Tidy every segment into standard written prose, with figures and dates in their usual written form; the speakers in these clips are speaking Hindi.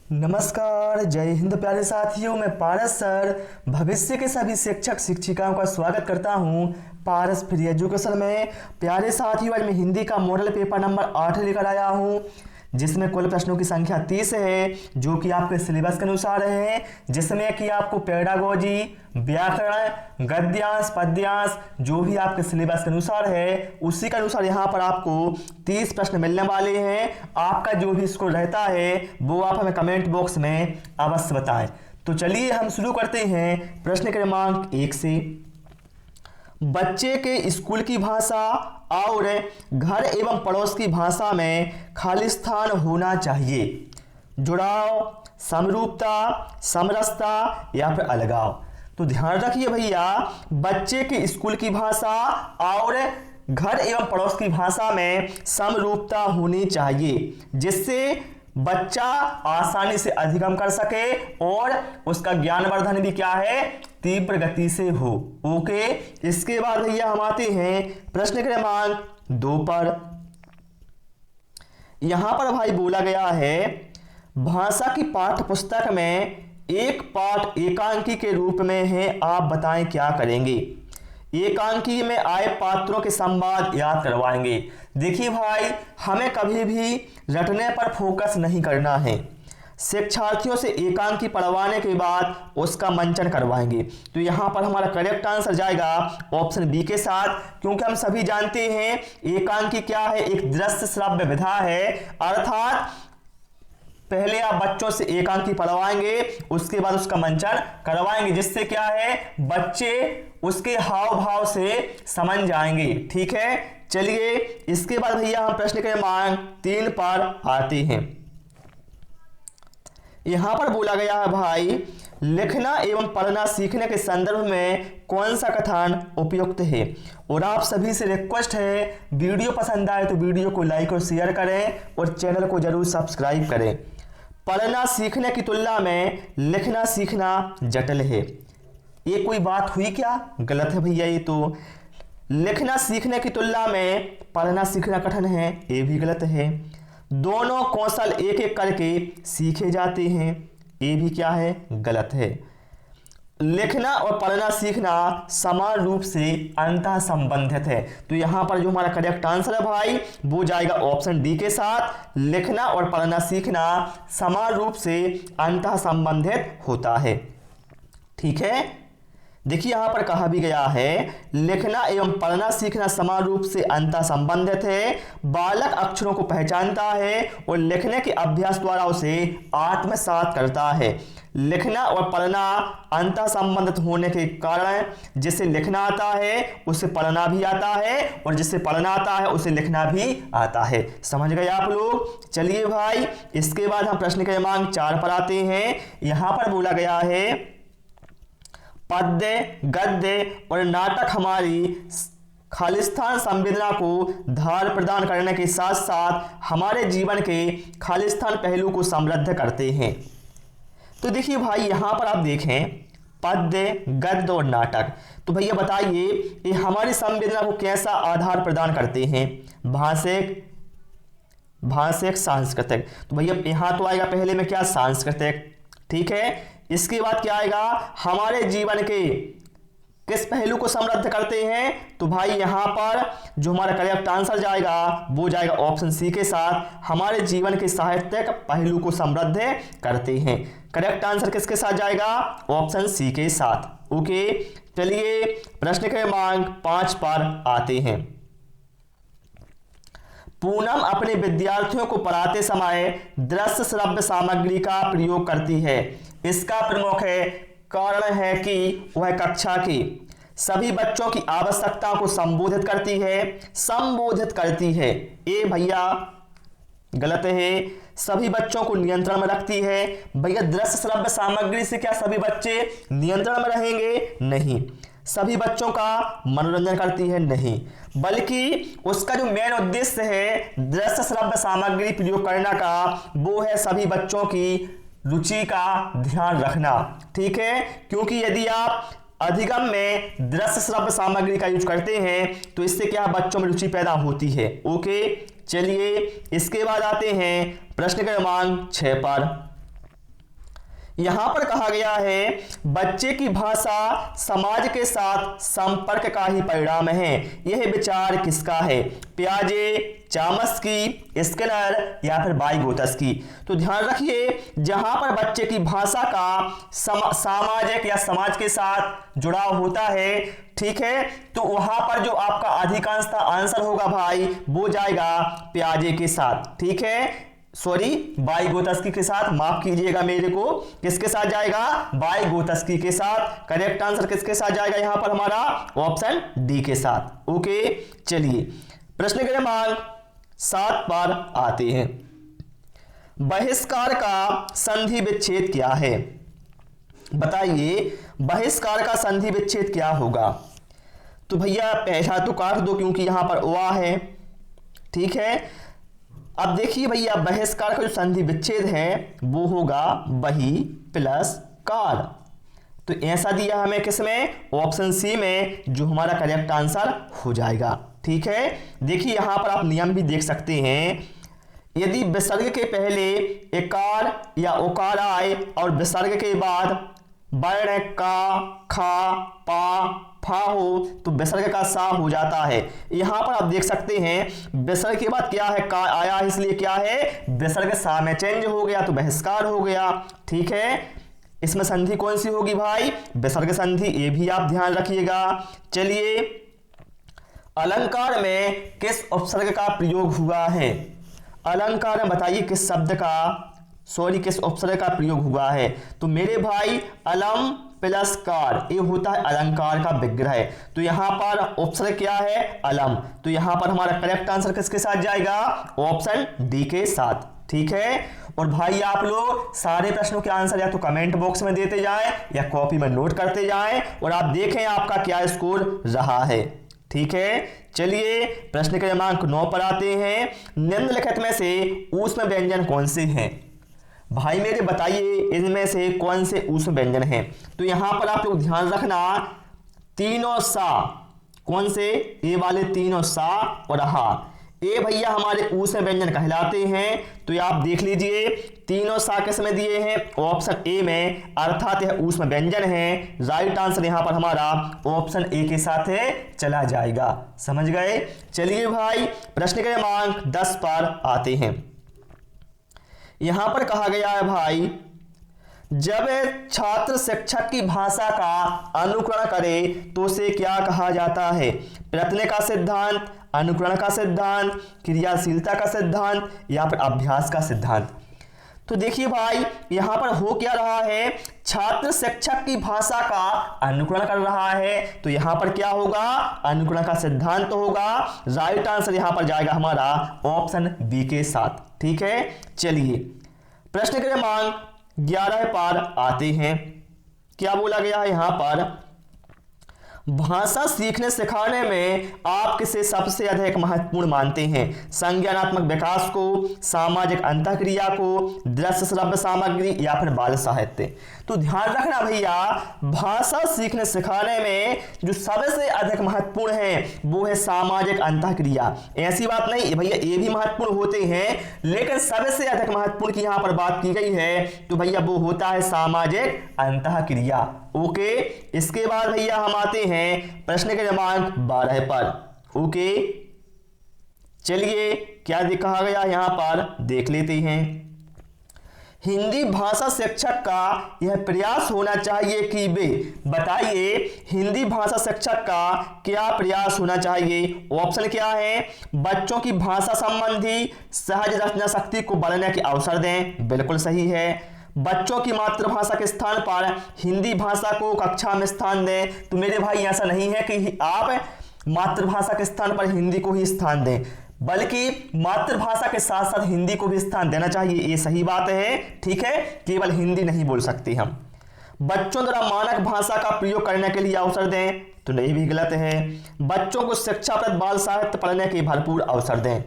नमस्कार, जय हिंद प्यारे साथियों। मैं पारस सर भविष्य के सभी शिक्षक शिक्षिकाओं का स्वागत करता हूं पारस फ्री एजुकेशन में। प्यारे साथियों, आज मैं हिंदी का मॉडल पेपर नंबर 8 लेकर आया हूं, जिसमें कुल प्रश्नों की संख्या 30 है, जो कि आपके सिलेबस के अनुसार है। जिसमें कि आपको पेडागोजी, व्याकरण, गद्यांश, पद्यांश जो भी आपके सिलेबस के अनुसार है, उसी के अनुसार यहाँ पर आपको 30 प्रश्न मिलने वाले हैं। आपका जो भी स्कोर रहता है वो आप हमें कमेंट बॉक्स में अवश्य बताएं। तो चलिए हम शुरू करते हैं प्रश्न क्रमांक 1 से। बच्चे के स्कूल की भाषा और घर एवं पड़ोस की भाषा में खालिस्तान होना चाहिए। जुड़ाव, समरूपता, समरसता या फिर अलगाव। तो ध्यान रखिए भैया, बच्चे के स्कूल की भाषा और घर एवं पड़ोस की भाषा में समरूपता होनी चाहिए, जिससे बच्चा आसानी से अधिगम कर सके और उसका ज्ञानवर्धन भी क्या है, तीव्र गति से हो। ओके, इसके बाद भैया हम आते हैं प्रश्न क्रमांक 2 पर। यहां पर भाई बोला गया है, भाषा की पाठ्य पुस्तक में एक पाठ एकांकी के रूप में है, आप बताएं क्या करेंगे। एकांकी में आए पात्रों के संवाद याद करवाएंगे। देखिए भाई, हमें कभी भी रटने पर फोकस नहीं करना है। शिक्षार्थियों से एकांकी पढ़वाने के बाद उसका मंचन करवाएंगे। तो यहाँ पर हमारा करेक्ट आंसर जाएगा ऑप्शन बी के साथ, क्योंकि हम सभी जानते हैं एकांकी क्या है, एक दृश्य श्रव्य विधा है। अर्थात पहले आप बच्चों से एकांकी पढ़वाएंगे, उसके बाद उसका मंचन करवाएंगे, जिससे क्या है, बच्चे उसके हाव भाव से समझ जाएंगे। ठीक है, चलिए इसके बाद भैया हम प्रश्न क्रमांक 3 पर आते हैं। यहां पर बोला गया है भाई, लिखना एवं पढ़ना सीखने के संदर्भ में कौन सा कथन उपयुक्त है। और आप सभी से रिक्वेस्ट है, वीडियो पसंद आए तो वीडियो को लाइक और शेयर करें और चैनल को जरूर सब्सक्राइब करें। पढ़ना सीखने की तुलना में लिखना सीखना जटिल है। ये कोई बात हुई क्या? गलत है भैया। ये तो लिखना सीखने की तुलना में पढ़ना सीखना कठिन है, ये भी गलत है। दोनों कौशल एक एक करके सीखे जाते हैं, ये भी क्या है, गलत है। लिखना और पढ़ना सीखना समान रूप से अंतः संबंधित है। तो यहाँ पर जो हमारा करेक्ट आंसर है भाई, वो जाएगा ऑप्शन डी के साथ। लिखना और पढ़ना सीखना समान रूप से अंतः संबंधित होता है। ठीक है, देखिए यहाँ पर कहा भी गया है, लिखना एवं पढ़ना सीखना समान रूप से अंतः संबंधित है। बालक अक्षरों को पहचानता है और लिखने के अभ्यास द्वारा उसे आत्मसात करता है। लिखना और पढ़ना अंतः संबंधित होने के कारण जिसे लिखना आता है उसे पढ़ना भी आता है, और जिसे पढ़ना आता है उसे लिखना भी आता है। समझ गए आप लोग? चलिए भाई, इसके बाद हम प्रश्न क्रमांक 4 पर आते हैं। यहाँ पर बोला गया है, पद्य, गद्य और नाटक हमारी खालिस्तान संवेदना को धार प्रदान करने के साथ साथ हमारे जीवन के खालिस्तान पहलू को समृद्ध करते हैं। तो देखिए भाई, यहाँ पर आप देखें, पद्य, गद्य और नाटक, तो भैया बताइए ये हमारी संवेदना को कैसा आधार प्रदान करते हैं। भाषिक, सांस्कृतिक। तो भैया यहाँ तो आएगा पहले में क्या, सांस्कृतिक। ठीक है, इसके बाद क्या आएगा, हमारे जीवन के किस पहलू को समृद्ध करते हैं। तो भाई यहाँ पर जो हमारा करेक्ट आंसर जाएगा वो जाएगा ऑप्शन सी के साथ, हमारे जीवन के साहित्यिक पहलू को समृद्ध करते हैं। करेक्ट आंसर किसके साथ जाएगा, ऑप्शन सी के साथ। ओके, चलिए प्रश्न क्रमांक 5 पर आते हैं। पूनम अपने विद्यार्थियों को पढ़ाते समय दृश्य श्रव्य सामग्री का प्रयोग करती है। इसका प्रमुख कारण है कि वह कक्षा की सभी बच्चों की आवश्यकताओं को संबोधित करती है। ये भैया गलत है। सभी बच्चों को नियंत्रण में रखती है। भैया दृश्य श्रव्य सामग्री से क्या सभी बच्चे नियंत्रण में रहेंगे? नहीं। सभी बच्चों का मनोरंजन करती है? नहीं, बल्कि उसका जो मेन उद्देश्य है दृश्य श्रव्य सामग्री प्रयोग करने का, वो है सभी बच्चों की रुचि का ध्यान रखना। ठीक है, क्योंकि यदि आप अधिगम में दृश्य श्रव्य सामग्री का यूज करते हैं तो इससे क्या बच्चों में रुचि पैदा होती है। ओके, चलिए इसके बाद आते हैं प्रश्न क्रमांक 6 पर। यहां पर कहा गया है बच्चे की भाषा समाज के साथ संपर्क का ही परिणाम है। यह विचार किसका है? पियाजे, चामस्की, स्किनर या फिर वाइगोत्स्की। तो ध्यान रखिए, जहां पर बच्चे की भाषा का सामाजिक या समाज के साथ जुड़ाव होता है, ठीक है, तो वहां पर जो आपका अधिकांशतः आंसर होगा भाई वो जाएगा पियाजे के साथ। ठीक है, सॉरी वाइगोत्स्की के साथ, माफ कीजिएगा मेरे को, किसके साथ जाएगा? वाइगोत्स्की के साथ। करेक्ट आंसर किसके साथ जाएगा यहां पर हमारा? ऑप्शन डी के साथ। ओके, चलिए प्रश्न क्रमांक 7 पर आते हैं। बहिष्कार का संधि विच्छेद क्या है? बताइए बहिष्कार का संधि विच्छेद क्या होगा? तो भैया पहला तो काट दो क्योंकि यहां पर ओआ है। ठीक है, अब देखिए भैया बहिष्कार का जो संधि विच्छेद है वो होगा बही प्लस कार। तो ऐसा दिया हमें किसमें? ऑप्शन सी में, जो हमारा करेक्ट आंसर हो जाएगा। ठीक है, देखिए यहां पर आप नियम भी देख सकते हैं। यदि विसर्ग के पहले एकार या ओकार आए और विसर्ग के बाद वर्ण का, खा, पा, फा हो तो विसर्ग का सा हो जाता है। यहां पर आप देख सकते हैं विसर्ग के बाद क्या है? का आया, इसलिए क्या है? विसर्ग सा में चेंज हो गया तो बहिष्कार हो गया। ठीक है, इसमें संधि कौन सी होगी भाई? विसर्ग संधि, ये भी आप ध्यान रखिएगा। चलिए, अलंकार में किस उपसर्ग का प्रयोग हुआ है? अलंकार में बताइए किस शब्द का, सॉरी किस उपसर्ग का प्रयोग हुआ है? तो मेरे भाई अलम प्लस कार, ये होता है अलंकार का विग्रह। तो यहां पर उपसर्ग क्या है? अलम। तो यहां पर हमारा करेक्ट आंसर किसके साथ जाएगा? ऑप्शन डी के साथ। ठीक है, और भाई आप लोग सारे प्रश्नों के आंसर या तो कमेंट बॉक्स में देते जाएं या कॉपी में नोट करते जाएं और आप देखें आपका क्या स्कोर रहा है। ठीक है, चलिए प्रश्न क्रमांक 9 पर आते हैं। निम्नलिखित में से ऊष्म व्यंजन कौन से हैं? भाई मेरे बताइए इनमें से कौन से ऊष्म व्यंजन हैं? तो यहां पर आप लोग ध्यान रखना, तीनों सा, कौन से? ए वाले तीनों सा और हा, ये भैया हमारे ऊष्म व्यंजन कहलाते हैं। तो ये आप देख लीजिए तीनों सा किस में दिए हैं? ऑप्शन ए में, अर्थात यह ऊष्म व्यंजन है। राइट आंसर यहां पर हमारा ऑप्शन ए के साथ है, चला जाएगा। समझ गए? चलिए भाई प्रश्न क्रमांक 10 पर आते हैं। यहां पर कहा गया है भाई, जब छात्र शिक्षक की भाषा का अनुकरण करे तो उसे क्या कहा जाता है? प्रयत्न का सिद्धांत, अनुकरण का सिद्धांत, क्रियाशीलता का सिद्धांत या फिर अभ्यास का सिद्धांत। तो देखिए भाई यहां पर हो क्या रहा है? छात्र शिक्षक की भाषा का अनुकरण कर रहा है, तो यहां पर क्या होगा? अनुकरण का सिद्धांत होगा। राइट आंसर यहां पर जाएगा हमारा ऑप्शन बी के साथ। ठीक है, चलिए प्रश्न क्रमांक 11 पर आते हैं। क्या बोला गया है यहां पर? भाषा सीखने सिखाने में आप किसे सबसे अधिक महत्वपूर्ण मानते हैं? संज्ञानात्मक विकास को, सामाजिक अंतःक्रिया को, दृश्य श्रव्य सामग्री या फिर बाल साहित्य? तो ध्यान रखना भैया, भाषा सीखने सिखाने में जो सबसे अधिक महत्वपूर्ण है वो है सामाजिक अंतःक्रिया। ऐसी बात नहीं भैया, ये भी महत्वपूर्ण होते हैं, लेकिन सबसे अधिक महत्वपूर्ण की यहां पर बात की गई है तो भैया वो होता है सामाजिक अंतःक्रिया। ओके, इसके बाद भैया हम आते हैं प्रश्न क्रमांक 12 पर। ओके, चलिए क्या कहा गया यहां पर देख लेते हैं। हिंदी भाषा शिक्षक का यह प्रयास होना चाहिए कि वे, बताइए हिंदी भाषा शिक्षक का क्या प्रयास होना चाहिए? ऑप्शन क्या है? बच्चों की भाषा संबंधी सहज रचना शक्ति को बढ़ाने के अवसर दें, बिल्कुल सही है। बच्चों की मातृभाषा के स्थान पर हिंदी भाषा को कक्षा में स्थान दें, तो मेरे भाई ऐसा नहीं है कि आप मातृभाषा के स्थान पर हिंदी को ही स्थान दें, बल्कि मातृभाषा के साथ साथ हिंदी को भी स्थान देना चाहिए, ये सही बात है। ठीक है, केवल हिंदी नहीं बोल सकते हम। बच्चों द्वारा मानक भाषा का प्रयोग करने के लिए अवसर दें, तो नहीं भी गलत है। बच्चों को शिक्षाप्रद बाल साहित्य पढ़ने के भरपूर अवसर दें,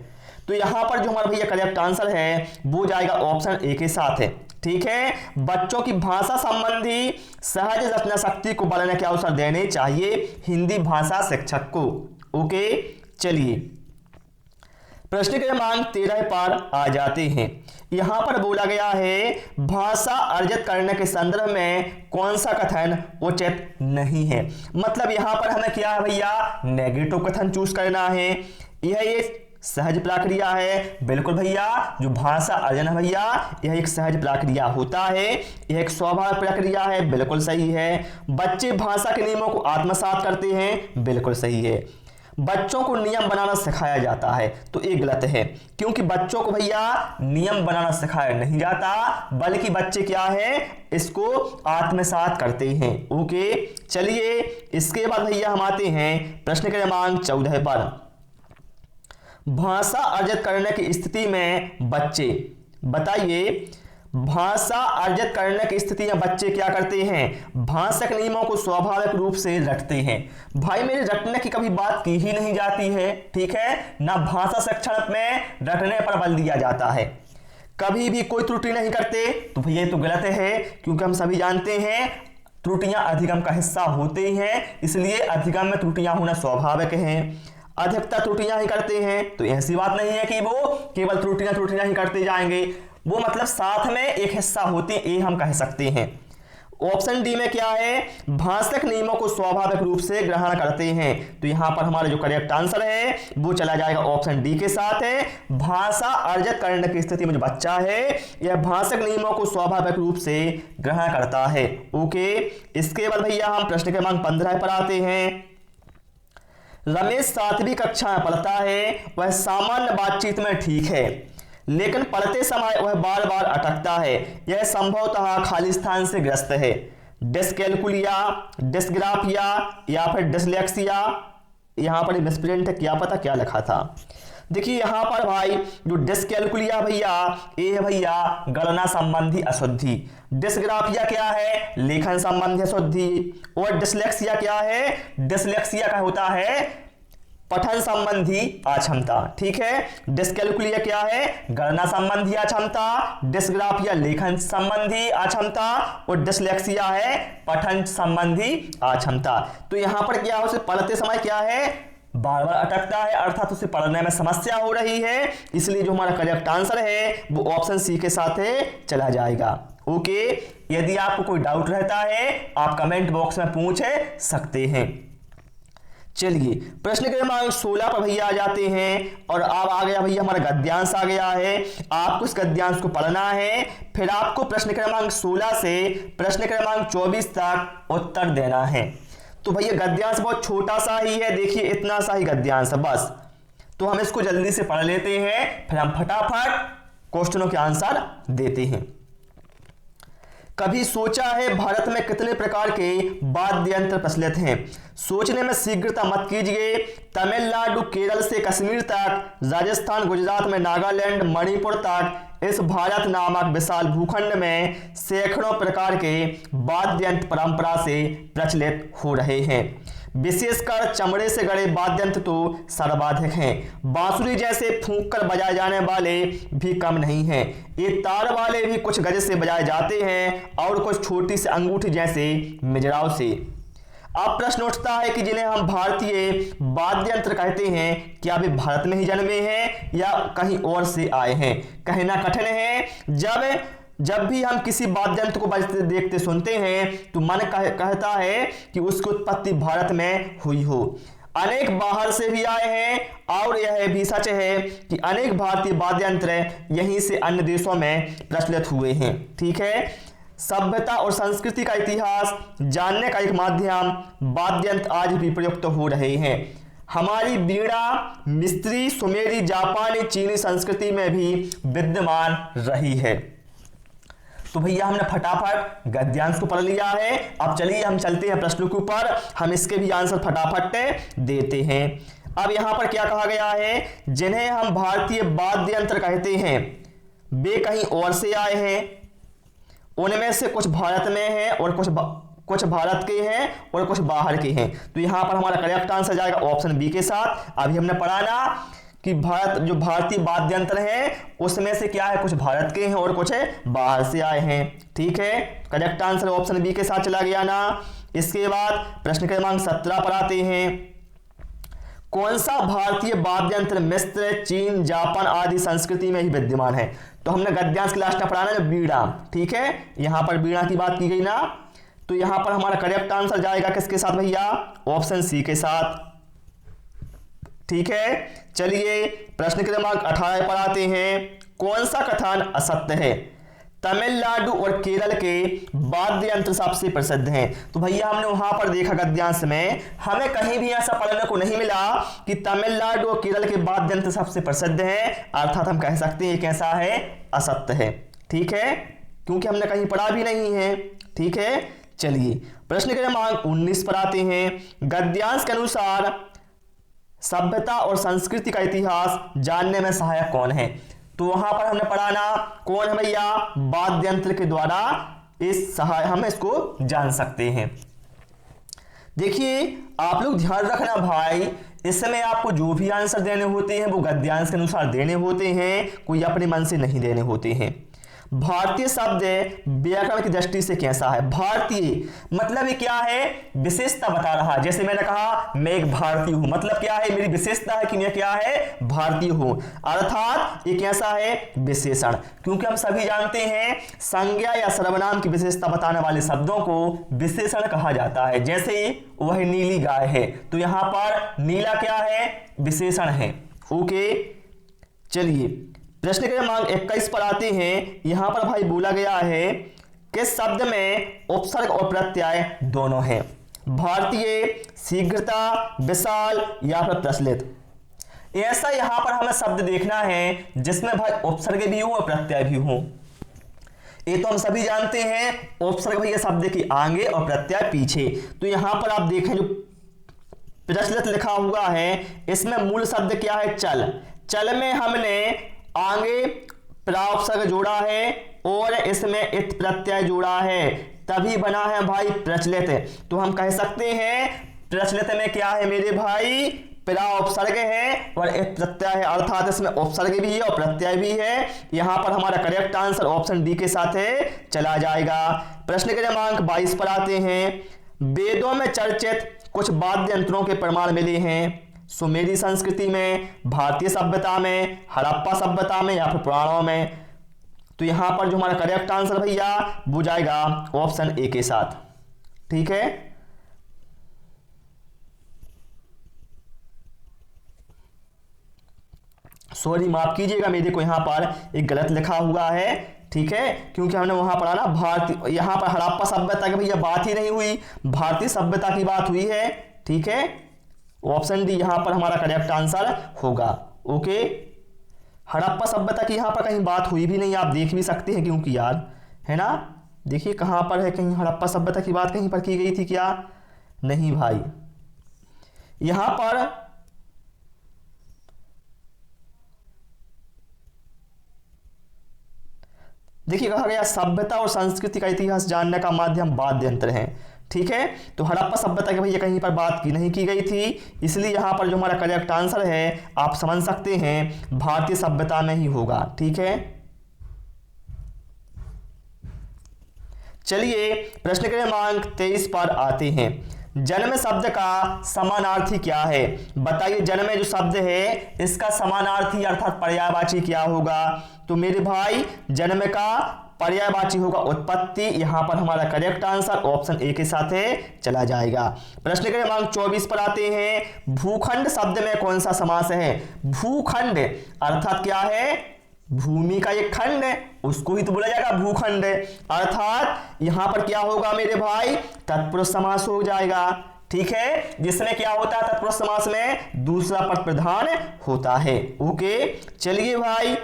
तो यहां पर जो हमारा भैया करेक्ट आंसर है वो जाएगा ऑप्शन ए के साथ है। ठीक है, बच्चों की भाषा संबंधी सहज रचना शक्ति को बढ़ाने के अवसर देने चाहिए हिंदी भाषा शिक्षक को। ओके, चलिए प्रश्न क्रमांक 13 पर आ जाते हैं। यहां पर बोला गया है भाषा अर्जित करने के संदर्भ में कौन सा कथन उचित नहीं है। मतलब यहां पर हमें क्या है भैया, नेगेटिव कथन चूज करना है। यह एक सहज प्रक्रिया है। बिल्कुल भैया, जो भाषा अर्जन है भैया यह एक सहज प्रक्रिया होता है, यह एक स्वाभाविक प्रक्रिया है। बिल्कुल सही है। बच्चे भाषा के नियमों को आत्मसात करते हैं। बिल्कुल सही है। बच्चों को नियम बनाना सिखाया जाता है, तो ये गलत है, क्योंकि बच्चों को भैया नियम बनाना सिखाया नहीं जाता, बल्कि बच्चे क्या है, इसको आत्मसात करते हैं। ओके, चलिए इसके बाद भैया हम आते हैं प्रश्न क्रमांक 14 पर। भाषा अर्जित करने की स्थिति में बच्चे, बताइए भाषा अर्जित करने की स्थिति में बच्चे क्या करते हैं, भाषाक नियमों को स्वाभाविक रूप से रटते हैं। भाई मेरे रटने की कभी बात की ही नहीं जाती है, ठीक है ना, भाषा शिक्षण में रटने पर बल दिया जाता है, कभी भी कोई त्रुटि नहीं करते। तो भैया ये तो गलत है, क्योंकि हम सभी जानते हैं त्रुटियां अधिगम का हिस्सा होते ही हैं, इसलिए अधिगम में त्रुटियां होना स्वाभाविक है। अधिकतर त्रुटियां ही करते हैं, तो ऐसी बात नहीं है कि वो केवल त्रुटियां ही करते जाएंगे, वो मतलब साथ में एक हिस्सा होती है, ये हम कह सकते हैं। ऑप्शन डी में क्या है, भाषाक नियमों को स्वाभाविक रूप से ग्रहण करते हैं। तो यहां पर हमारा जो करेक्ट आंसर है वो चला जाएगा ऑप्शन डी के साथ है। भाषा अर्जित करने की स्थिति में जो बच्चा है यह भाषाक नियमों को स्वाभाविक रूप से ग्रहण करता है। ओके, इसके बाद भैया हम प्रश्न क्रमांक 15 पर आते हैं। रमेश 7वीं कक्षा में पढ़ता है, वह सामान्य बातचीत में ठीक है, लेकिन पढ़ते समय वह बार बार अटकता है, यह संभवतः खालिस्तान से ग्रस्त है। डिसकैलकुलिया, डिस्ग्राफिया या फिर डिसलेक्सिया। यहाँ पर मिसप्रिंट है, क्या पता क्या लिखा था। देखिए यहाँ पर भाई जो डिसकैलकुलिया भैया ये है भैया गणना संबंधी अशुद्धि, डिस्ग्राफिया क्या है, लेखन संबंधी अशुद्धि, और डिसलेक्सिया क्या है, डिसलेक्सिया का होता है पठन संबंधी अक्षमता। ठीक है, डिसकैलकुलिया क्या है, गणना संबंधी अक्षमता, डिस्ग्राफिया लेखन संबंधी अक्षमता, और डिसलेक्सिया है पठन संबंधी अक्षमता। तो यहां पर क्या है, उसे पढ़ते समय क्या है, बार बार अटकता है, अर्थात उसे पढ़ने में समस्या हो रही है, इसलिए जो हमारा करेक्ट आंसर है वो ऑप्शन सी के साथ है चला जाएगा। ओके, यदि आपको कोई डाउट रहता है आप कमेंट बॉक्स में पूछ सकते हैं। चलिए प्रश्न क्रमांक 16 पर भैया आ जाते हैं, और अब आ गया भैया हमारा गद्यांश आ गया है। आपको इस गद्यांश को पढ़ना है, फिर आपको प्रश्न क्रमांक 16 से प्रश्न क्रमांक 24 तक उत्तर देना है। तो भैया गद्यांश बहुत छोटा सा ही है, देखिए इतना सा ही गद्यांश है बस। तो हम इसको जल्दी से पढ़ लेते हैं, फिर हम फटाफट क्वेश्चनों के आंसर देते हैं। कभी सोचा है भारत में कितने प्रकार के वाद्य यंत्र प्रचलित हैं? सोचने में शीघ्रता मत कीजिए। तमिलनाडु केरल से कश्मीर तक, राजस्थान गुजरात में नागालैंड मणिपुर तक, इस भारत नामक विशाल भूखंड में सैकड़ों प्रकार के वाद्य यंत्र परंपरा से प्रचलित हो रहे हैं। विशेषकर चमड़े से गढ़े वाद्य यंत्र तो सर्वाधिक हैं। बांसुरी जैसे फूंक कर बजाए जाने वाले भी कम नहीं हैं। ये तार वाले भी कुछ गज से बजाए जाते हैं और कुछ छोटी सी अंगूठी जैसे मिजराव से। अब प्रश्न उठता है कि जिन्हें हम भारतीय वाद्य यंत्र कहते हैं, क्या वे भारत में ही जन्मे हैं या कहीं और से आए हैं? कहना कठिन है। जब भी हम किसी वाद्य यंत्र को बजते देखते सुनते हैं तो मन कहता है कि उसकी उत्पत्ति भारत में हुई हो। अनेक बाहर से भी आए हैं और यह भी सच है कि अनेक भारतीय वाद्य यंत्र यहीं से अन्य देशों में प्रचलित हुए हैं। ठीक है, सभ्यता और संस्कृति का इतिहास जानने का एक माध्यम वाद्य यंत्र आज भी प्रयुक्त हो रहे हैं। हमारी वीणा मिस्री, सुमेरी, जापानी, चीनी संस्कृति में भी विद्यमान रही है। तो भैया हमने फटाफट गद्यांश को पढ़ लिया है। अब चलिए हम चलते हैं प्रश्नों के ऊपर, हम इसके भी आंसर फटाफट देते हैं। अब यहां पर क्या कहा गया है, जिन्हें हम भारतीय वाद्य यंत्र कहते हैं वे कहीं और से आए हैं। उनमें से कुछ भारत में हैं और कुछ भारत के हैं और कुछ बाहर के हैं। तो यहां पर हमारा करेक्ट आंसर जाएगा ऑप्शन बी के साथ। अभी हमने पढ़ा ना कि जो भारतीय वाद्य यंत्र है उसमें से क्या है, कुछ भारत के हैं और कुछ बाहर से आए हैं। ठीक है, करेक्ट आंसर ऑप्शन बी के साथ चला गया ना। इसके बाद प्रश्न क्रमांक 17 पर आते हैं। कौन सा भारतीय वाद्य यंत्र मिस्र, चीन, जापान आदि संस्कृति में ही विद्यमान है? तो हमने गद्यांश के लास्ट में पढ़ा ना जो बीड़ा, ठीक है, यहां पर बीड़ा की बात की गई ना, तो यहां पर हमारा करेक्ट आंसर जाएगा किसके साथ भैया? ऑप्शन सी के साथ, ठीक है। चलिए प्रश्न क्रमांक 18 पर आते हैं। कौन सा कथन असत्य है? तमिलनाडु और केरल के वाद्य यंत्र सबसे प्रसिद्ध हैं। तो भैया हमने वहां पर देखा गद्यांश में, हमें कहीं भी ऐसा पढ़ने को नहीं मिला कि तमिलनाडु और केरल के वाद्य यंत्र सबसे प्रसिद्ध हैं, अर्थात हम कह सकते हैं ये कैसा है? असत्य है, ठीक है, क्योंकि हमने कहीं पढ़ा भी नहीं है, ठीक है। चलिए प्रश्न क्रमांक 19 पर आते हैं। गद्यांश के अनुसार सभ्यता और संस्कृति का इतिहास जानने में सहायक कौन है? तो वहां पर हमने पढ़ा ना, कौन है भैया? वाद्य यंत्र के द्वारा इस सहाय हम इसको जान सकते हैं। देखिए आप लोग ध्यान रखना भाई, इस समय आपको जो भी आंसर देने होते हैं वो गद्यांश के अनुसार देने होते हैं, कोई अपने मन से नहीं देने होते हैं। भारतीय शब्द व्याकरण की दृष्टि से कैसा है? भारतीय मतलब ये क्या है? विशेषता बता रहा है। जैसे मैंने कहा मैं एक भारतीय हूं, मतलब क्या है? मेरी विशेषता है कि मैं क्या है? भारतीय हूं, अर्थात ये कैसा है? विशेषण। क्योंकि हम सभी जानते हैं संज्ञा या सर्वनाम की विशेषता बताने वाले शब्दों को विशेषण कहा जाता है। जैसे वह नीली गाय है, तो यहां पर नीला क्या है? विशेषण है, ओके। चलिए प्रश्न क्रमांक 21 पर आते हैं। यहां पर भाई बोला गया है किस शब्द में उपसर्ग और प्रत्यय दोनों हैं? भारतीय, शीघ्रता, विशाल या फिर प्रचलित। ऐसा यहां पर हमें शब्द देखना है जिसमें भाई उपसर्ग भी हो और प्रत्यय भी हो। ये तो हम सभी जानते हैं, उपसर्ग भैया शब्द के आगे और प्रत्यय पीछे। तो यहां पर आप देखें जो प्रचलित लिखा हुआ है, इसमें मूल शब्द क्या है? चल। चल में हमने आगे प्राउपसर्ग जोड़ा है और इसमें इत प्रत्यय जोड़ा है, तभी बना है भाई प्रचलित। तो हम कह सकते हैं प्रचलित में क्या है मेरे भाई? प्राउपसर्ग है और इत प्रत्यय है, अर्थात इसमें उपसर्ग भी है और प्रत्यय भी है। यहां पर हमारा करेक्ट आंसर ऑप्शन डी के साथ है, चला जाएगा। प्रश्न क्रमांक 22 पर आते हैं। वेदों में चर्चित कुछ वाद्य यंत्रों के प्रमाण मिले हैं। सुमेरी संस्कृति में, भारतीय सभ्यता में, हड़प्पा सभ्यता में या फिर पुराणों में। तो यहां पर जो हमारा करेक्ट आंसर भैया वो जाएगा ऑप्शन ए के साथ, ठीक है। सॉरी माफ कीजिएगा, मेरे को यहां पर एक गलत लिखा हुआ है, ठीक है, क्योंकि हमने वहां पढ़ा ना भारतीय, यहां पर हड़प्पा सभ्यता की भैया बात ही नहीं हुई, भारतीय सभ्यता की बात हुई है, ठीक है। ऑप्शन डी यहां पर हमारा करेक्ट आंसर होगा, ओके। हड़प्पा सभ्यता की यहां पर कहीं बात हुई भी नहीं, आप देख भी सकते हैं, क्योंकि यार है ना, देखिए कहां पर है, कहीं हड़प्पा सभ्यता की बात कहीं पर की गई थी क्या? नहीं भाई, यहां पर देखिए कहा गया सभ्यता और संस्कृति का इतिहास जानने का माध्यम वाद्य यंत्र है, ठीक है। तो हड़प्पा सभ्यता की भैया कहीं पर बात की नहीं की गई थी, इसलिए यहां पर जो हमारा करेक्ट आंसर है आप समझ सकते हैं भारतीय सभ्यता में ही होगा, ठीक है। चलिए प्रश्न क्रमांक 23 पर आते हैं। जन्म शब्द का समानार्थी क्या है? बताइए जन्म जो शब्द है इसका समानार्थी अर्थात पर्यायवाची क्या होगा? तो मेरे भाई जन्म का पर्यायवाची होगा उत्पत्ति, यहां पर हमारा करेक्ट आंसर ऑप्शन ए के साथ है, चला जाएगा। प्रश्न क्रमांक 24 पर आते हैं। भूखंड शब्द में कौन सा समास है? भूखंड अर्थात क्या है? भूमि का एक खंड है, उसको ही तो बोला जाएगा भूखंड, अर्थात यहां पर क्या होगा मेरे भाई? तत्पुरुष समास हो जाएगा, ठीक है, जिसमें क्या होता है तत्पुरुष समास में दूसरा पद प्रधान होता है, ओके। चलिए भाई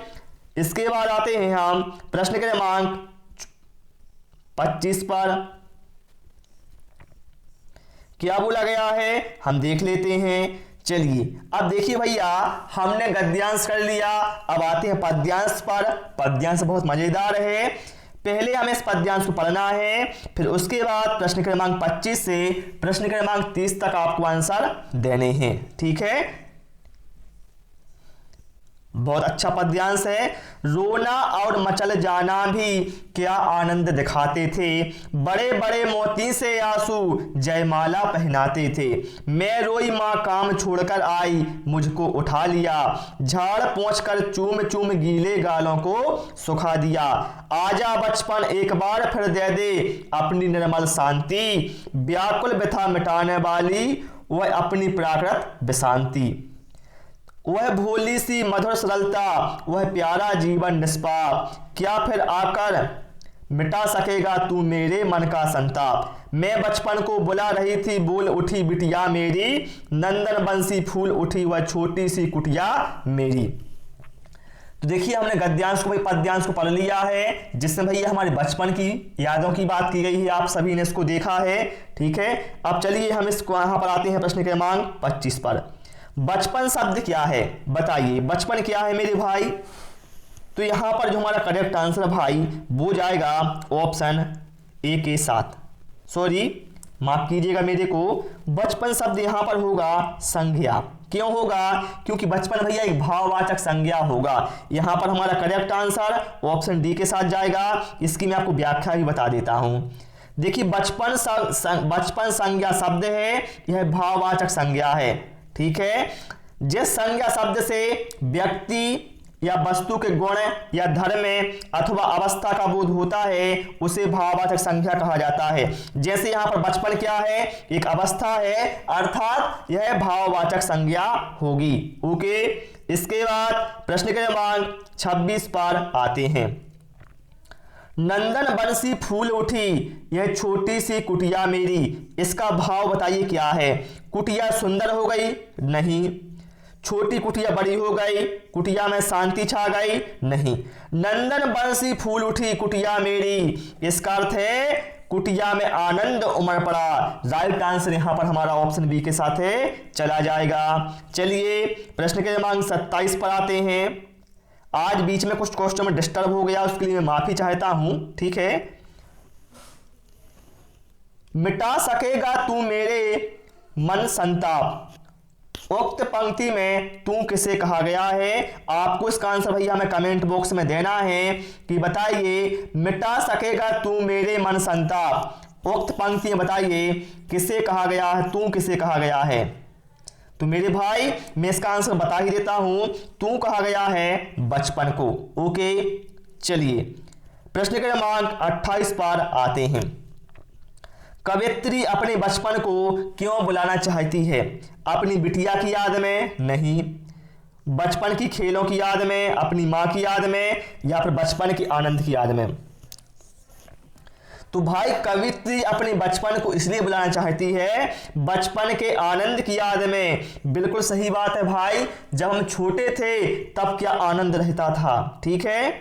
इसके बाद आते हैं हम प्रश्न क्रमांक 25 पर। क्या बोला गया है हम देख लेते हैं। चलिए अब देखिए भैया हमने गद्यांश कर लिया, अब आते हैं पद्यांश पर। पद्यांश बहुत मजेदार है, पहले हमें इस पद्यांश को पढ़ना है, फिर उसके बाद प्रश्न क्रमांक 25 से प्रश्न क्रमांक 30 तक आपको आंसर देने हैं, ठीक है, बहुत अच्छा पद्यांश है। रोना और मचल जाना भी क्या आनंद दिखाते थे, बड़े बड़े मोती से आंसू जयमाला पहनाते थे। मैं रोई माँ काम छोड़कर आई, मुझको उठा लिया, झाड़ पोंछ कर चूम चूम गीले गालों को सुखा दिया। आजा बचपन एक बार फिर दे दे अपनी निर्मल शांति, व्याकुल व्यथा मिटाने वाली वह अपनी प्राकृत विशांति। वह भोली सी मधुर सरलता, वह प्यारा जीवन निष्पाप, क्या फिर आकर मिटा सकेगा तू मेरे मन का संताप। मैं बचपन को बुला रही थी, बोल उठी बिटिया मेरी, नंदन बंसी फूल उठी वह छोटी सी कुटिया मेरी। तो देखिए हमने गद्यांश को पद्यांश को पढ़ लिया है, जिसमें भैया हमारे बचपन की यादों की बात की गई है, आप सभी ने इसको देखा है। ठीक है, अब चलिए हम इसको यहाँ पर आते हैं प्रश्न क्रमांक 25 पर। बचपन शब्द क्या है, बताइए बचपन क्या है मेरे भाई। तो यहां पर जो हमारा करेक्ट आंसर भाई वो जाएगा ऑप्शन ए के साथ। सॉरी माफ कीजिएगा मेरे को, बचपन शब्द यहां पर होगा संज्ञा। क्यों होगा, क्योंकि बचपन भैया एक भाववाचक संज्ञा होगा। यहां पर हमारा करेक्ट आंसर ऑप्शन डी के साथ जाएगा। इसकी मैं आपको व्याख्या भी बता देता हूं। देखिए बचपन संज्ञा शब्द है, यह भाववाचक संज्ञा है। ठीक है, जिस संज्ञा शब्द से व्यक्ति या वस्तु के गुण या धर्म अथवा अवस्था का बोध होता है उसे भाववाचक संज्ञा कहा जाता है। जैसे यहाँ पर बचपन क्या है, एक अवस्था है, अर्थात यह भाववाचक संज्ञा होगी। ओके, इसके बाद प्रश्न क्रमांक 26 पर आते हैं। नंदन बंसी फूल उठी यह छोटी सी कुटिया मेरी, इसका भाव बताइए क्या है। कुटिया सुंदर हो गई, नहीं। छोटी कुटिया बड़ी हो गई, कुटिया में शांति छा गई, नहीं। नंदन बंसी फूल उठी कुटिया मेरी, इसका अर्थ है कुटिया में आनंद उमड़ पड़ा। राइट आंसर यहां पर हमारा ऑप्शन बी के साथ है, चला जाएगा। चलिए प्रश्न क्रमांक 27 पर आते हैं। आज बीच में कुछ क्वेश्चन में डिस्टर्ब हो गया, उसके लिए मैं माफी चाहता हूं। ठीक है, मिटा सकेगा तू मेरे मन संताप, उक्त पंक्ति में तू किसे कहा गया है। आपको इसका आंसर भैया हमें कमेंट बॉक्स में देना है कि बताइए मिटा सकेगा तू मेरे मन संताप, उक्त पंक्ति में बताइए किसे कहा गया है, तू किसे कहा गया है। तो मेरे भाई मैं इसका आंसर बता ही देता हूं, तू कहा गया है बचपन को। ओके, चलिए प्रश्न क्रमांक 28 पर आते हैं। कवियत्री अपने बचपन को क्यों बुलाना चाहती है, अपनी बिटिया की याद में, नहीं। बचपन की खेलों की याद में, अपनी मां की याद में, या फिर बचपन की आनंद की याद में। तो भाई कवियत्री अपने बचपन को इसलिए बुलाना चाहती है बचपन के आनंद की याद में। बिल्कुल सही बात है भाई, जब हम छोटे थे तब क्या आनंद रहता था। ठीक है,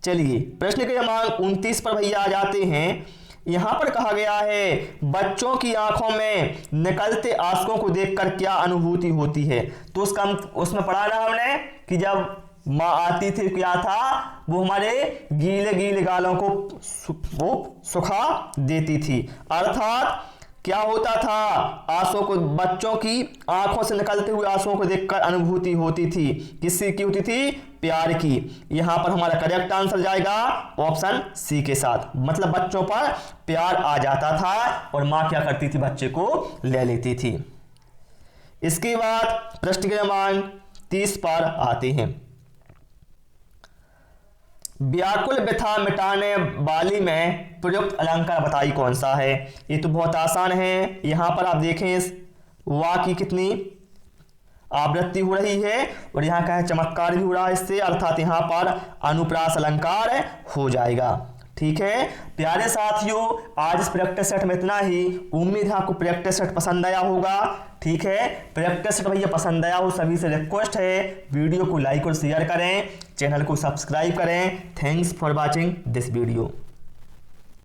चलिए प्रश्न क्रमांक 29 पर भैया आ जाते हैं। यहां पर कहा गया है बच्चों की आंखों में निकलते आंसुओं को देखकर क्या अनुभूति होती है। तो उसमें पढ़ा ना हमने कि जब माँ आती थी क्या था, वो हमारे गीले गीले गालों को वो सुखा देती थी। अर्थात क्या होता था, आंसुओं को, बच्चों की आंखों से निकलते हुए आंसुओं को देखकर अनुभूति होती थी। किसकी की होती थी, प्यार की। यहां पर हमारा करेक्ट आंसर जाएगा ऑप्शन सी के साथ, मतलब बच्चों पर प्यार आ जाता था और मां क्या करती थी, बच्चे को ले लेती थी। इसके बाद प्रश्न क्रमांक 30 पर आते हैं। व्याकुल व्यथा मिटाने वाली में प्रयुक्त अलंकार बताइए कौन सा है। ये तो बहुत आसान है, यहां पर आप देखें इस वाक्य की कितनी आवृत्ति हो रही है और यहाँ का है चमत्कार भी हो रहा है इससे, अर्थात यहाँ पर अनुप्रास अलंकार हो जाएगा। ठीक है प्यारे साथियों, आज इस प्रैक्टिस सेट में इतना ही। उम्मीद है आपको प्रैक्टिस सेट पसंद आया होगा। ठीक है, प्रैक्टिस सेट भैया पसंद आया हो सभी से रिक्वेस्ट है वीडियो को लाइक और शेयर करें, चैनल को सब्सक्राइब करें। Thanks for watching this video.